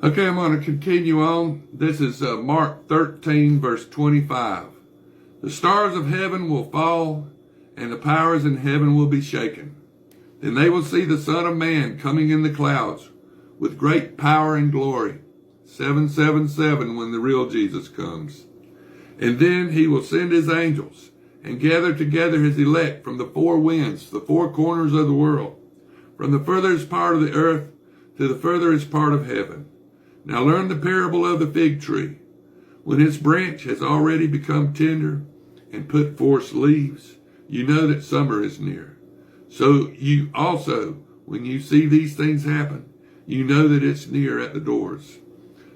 Okay, I'm going to continue on. This is Mark 13, verse 25. The stars of heaven will fall, and the powers in heaven will be shaken. Then they will see the Son of Man coming in the clouds with great power and glory. 777 when the real Jesus comes. And then he will send his angels and gather together his elect from the four winds, the four corners of the world, from the furthest part of the earth to the furthest part of heaven. Now learn the parable of the fig tree. When its branch has already become tender and put forth leaves, you know that summer is near. So you also, when you see these things happen, you know that it's near at the doors.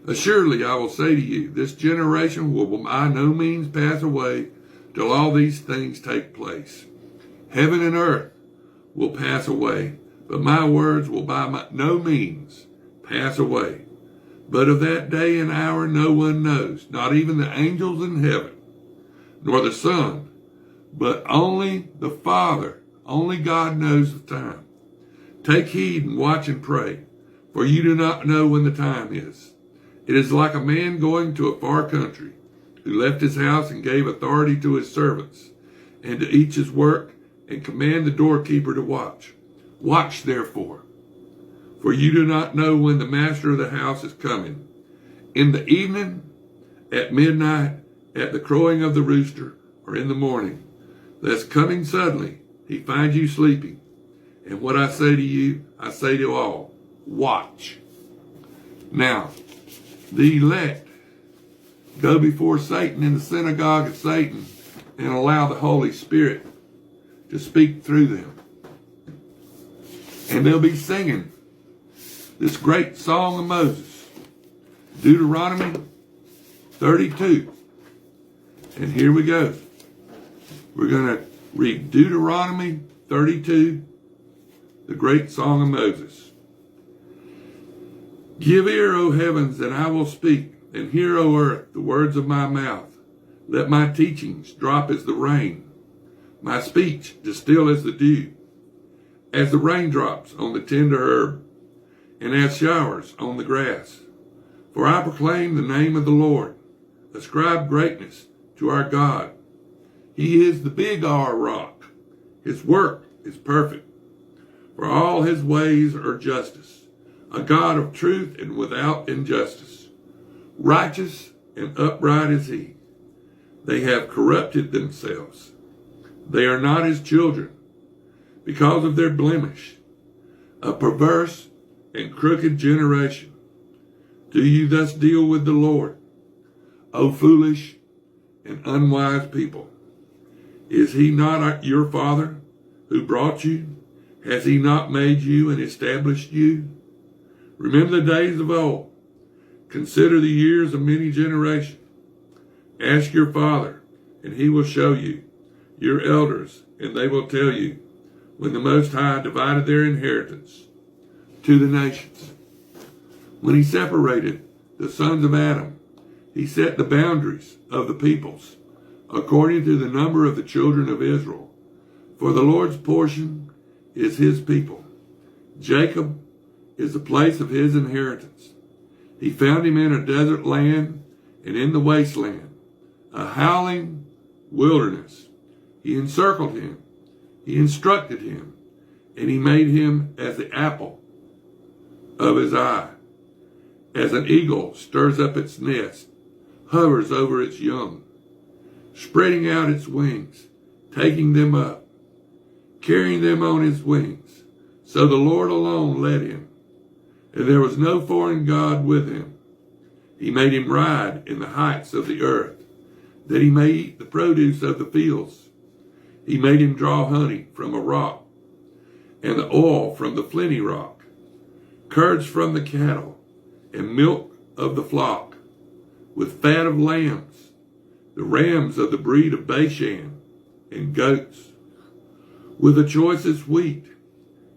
Assuredly, I will say to you, this generation will by no means pass away till all these things take place. Heaven and earth will pass away, but my words will by no means pass away. But of that day and hour no one knows, not even the angels in heaven, nor the Son, but only the Father. Only God knows the time. Take heed and watch and pray, for you do not know when the time is. It is like a man going to a far country, who left his house and gave authority to his servants, and to each his work, and command the doorkeeper to watch. Watch therefore, for you do not know when the master of the house is coming, in the evening, at midnight, at the crowing of the rooster, or in the morning, lest coming suddenly he find you sleeping. And what I say to you, I say to all, watch. Now, the elect go before Satan in the synagogue of Satan and allow the Holy Spirit to speak through them. And they'll be singing this great song of Moses, Deuteronomy 32. And here we go. We're going to read Deuteronomy 32, the great song of Moses. Give ear, O heavens, and I will speak, and hear, O earth, the words of my mouth. Let my teachings drop as the rain, my speech distill as the dew, as the raindrops on the tender herb, and as showers on the grass. For I proclaim the name of the Lord. Ascribe greatness to our God. He is the big R rock. His work is perfect. For all his ways are justice. A God of truth and without injustice. Righteous and upright is he. They have corrupted themselves. They are not his children because of their blemish. A perverse and crooked generation. Do you thus deal with the Lord, O foolish and unwise people? Is he not your father who brought you? Has he not made you and established you? Remember the days of old. Consider the years of many generations. Ask your father, and he will show you, your elders, and they will tell you, when the Most High divided their inheritance to the nations. When he separated the sons of Adam, he set the boundaries of the peoples, according to the number of the children of Israel. For the Lord's portion is his people. Jacob is the place of his inheritance. He found him in a desert land and in the wasteland, a howling wilderness. He encircled him. He instructed him, and he made him as the apple of his eye. As an eagle stirs up its nest, hovers over its young, spreading out its wings, taking them up, carrying them on his wings. So the Lord alone led him, and there was no foreign God with him. He made him ride in the heights of the earth, that he may eat the produce of the fields. He made him draw honey from a rock, and the oil from the flinty rock, curds from the cattle, and milk of the flock, with fat of lambs, the rams of the breed of Bashan, and goats, with the choicest wheat,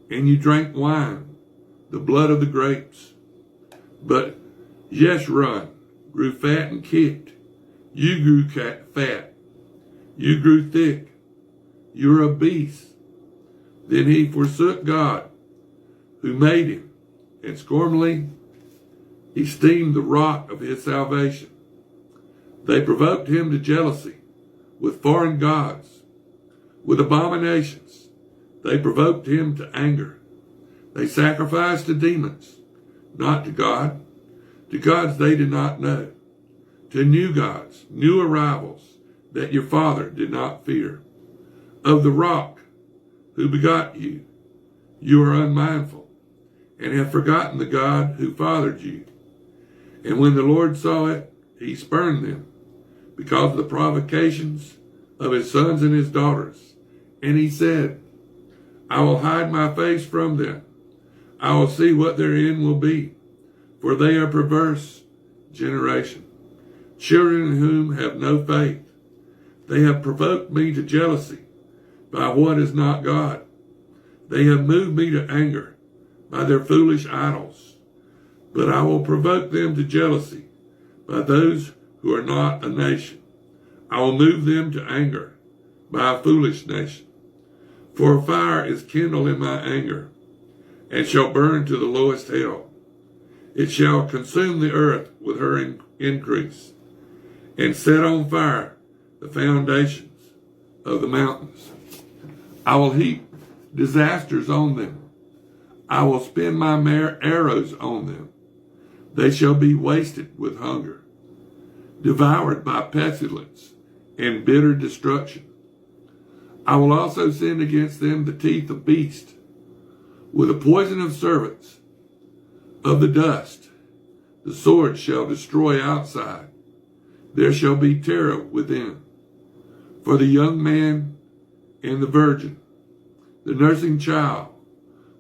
and you drank wine, the blood of the grapes. But Jeshurun grew fat and kicked. You grew fat. You grew thick. You're a beast. Then he forsook God, who made him, and scornfully esteemed the rock of his salvation. They provoked him to jealousy with foreign gods. With abominations, they provoked him to anger. They sacrificed to demons, not to God, to gods they did not know, to new gods, new arrivals that your father did not fear. Of the rock who begot you, you are unmindful, and have forgotten the God who fathered you. And when the Lord saw it, he spurned them, because of the provocations of his sons and his daughters. And he said, I will hide my face from them. I will see what their end will be, for they are perverse generation, children in whom have no faith. They have provoked me to jealousy by what is not God. They have moved me to anger by their foolish idols. But I will provoke them to jealousy by those who are not a nation. I will move them to anger by a foolish nation. For a fire is kindled in my anger, and shall burn to the lowest hell. It shall consume the earth with her increase, and set on fire the foundations of the mountains. I will heap disasters on them. I will spin my arrows on them. They shall be wasted with hunger, devoured by pestilence and bitter destruction. I will also send against them the teeth of beasts, with the poison of serpents, of the dust. The sword shall destroy outside. There shall be terror within. For the young man and the virgin, the nursing child,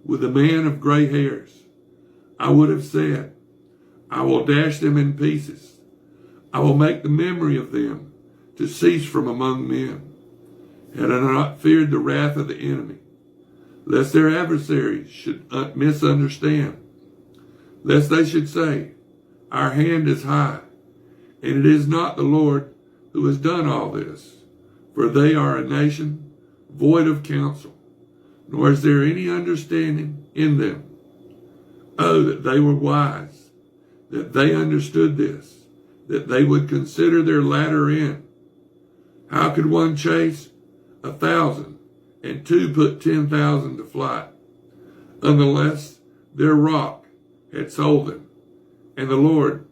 with the man of gray hairs, I would have said, I will dash them in pieces. I will make the memory of them to cease from among men. Had I not feared the wrath of the enemy, lest their adversaries should misunderstand, lest they should say, our hand is high, and it is not the Lord who has done all this. For they are a nation void of counsel, nor is there any understanding in them. Oh, that they were wise, that they understood this, that they would consider their latter end. How could one chase 1,000 and two put 10,000 to flight, unless their rock had sold them, and the Lord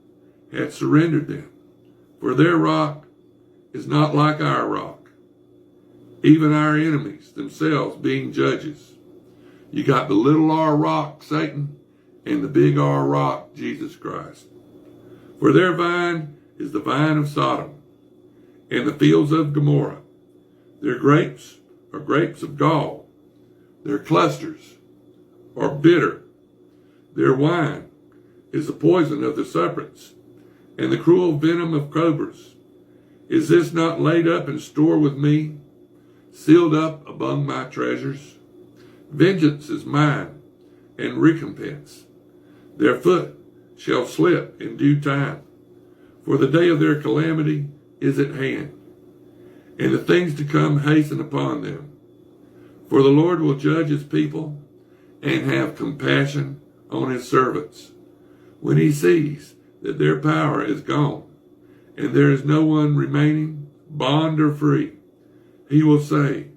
had surrendered them? For their rock is not like our rock, even our enemies themselves being judges. You got the little r rock, Satan, and the big R rock, Jesus Christ. For their vine is the vine of Sodom, and the fields of Gomorrah. Their grapes are grapes of gall. Their clusters are bitter. Their wine is the poison of the serpents, and the cruel venom of cobras. Is this not laid up in store with me, sealed up among my treasures? Vengeance is mine, and recompense. Their foot shall slip in due time, for the day of their calamity is at hand, and the things to come hasten upon them. For the Lord will judge his people and have compassion on his servants, when he sees that their power is gone, and there is no one remaining, bond or free. He will say,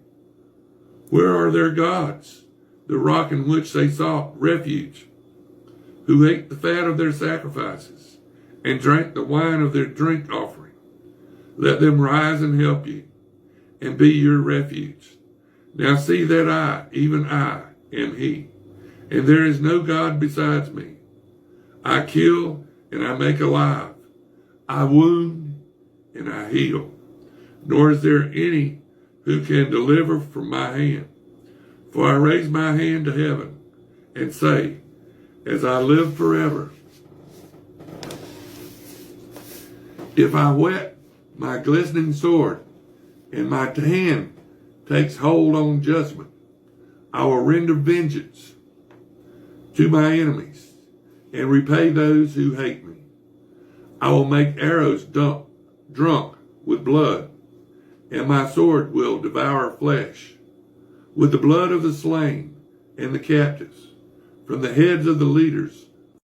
where are their gods, the rock in which they sought refuge, who ate the fat of their sacrifices and drank the wine of their drink offering? Let them rise and help you, and be your refuge. Now see that I, even I, am he, and there is no God besides me. I kill and I make alive. I wound and I heal. Nor is there any who can deliver from my hand. For I raise my hand to heaven and say, as I live forever, if I whet my glistening sword and my hand takes hold on judgment, I will render vengeance to my enemies and repay those who hate me. I will make arrows drunk with blood, and my sword will devour flesh. With the blood of the slain and the captives, from the heads of the leaders